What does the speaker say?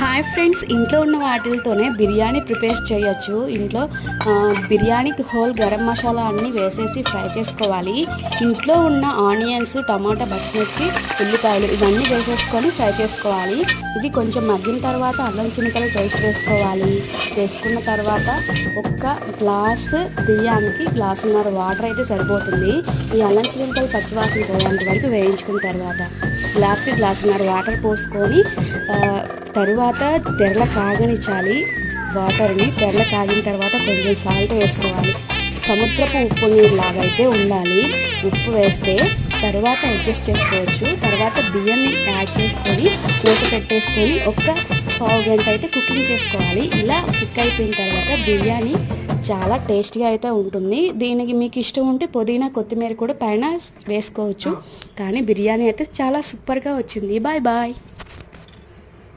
Hi friends, ఇంట్లో ఉన్న వాటితోనే బిర్యానీ ప్రిపేర్ చేయొచ్చు. ఇంట్లో బిర్యానీకి హోల్ గరం మసాలా అన్నీ వేసేసి ఫ్రై చేసుకోవాలి. ఇంట్లో ఉన్న ఆనియన్స్, టమాటా, పచ్చిమిర్చి, ఉల్లిపాయలు ఇవన్నీ వేసేసుకొని ఫ్రై చేసుకోవాలి. ఇవి కొంచెం మగ్గిన తర్వాత అల్లం చిన్నకలు పేస్ట్ వేసుకోవాలి. వేసుకున్న తర్వాత ఒక్క గ్లాసు బియ్యానికి గ్లాసున్నర వాటర్ అయితే సరిపోతుంది. ఈ అల్లం చిన్నకలు పచ్చివాసన పోయేంత వరకు వేయించుకున్న తర్వాత గ్లాస్కి గ్లాసున్నర వాటర్ పోసుకొని తరువాత తెరల కాగనిచ్చాలి. వాటర్ని తెరల కాగిన తర్వాత కొంచెం సాల్ట్ వేసుకోవాలి. సముద్రపు ఉప్పు నీరులాగా అయితే ఉండాలి. ఉప్పు వేస్తే తర్వాత అడ్జస్ట్ చేసుకోవచ్చు. తర్వాత బియ్యాన్ని యాడ్ చేసుకొని మూత పెట్టేసుకొని ఒక్క పావు గంట అయితే కుకింగ్ చేసుకోవాలి. ఇలా కుక్ అయిపోయిన తర్వాత బిర్యానీ చాలా టేస్టీగా అయితే ఉంటుంది. దీనికి మీకు ఇష్టం ఉంటే పుదీనా, కొత్తిమీర కూడా పైన వేసుకోవచ్చు. కానీ బిర్యానీ అయితే చాలా సూపర్గా వచ్చింది. Bye bye.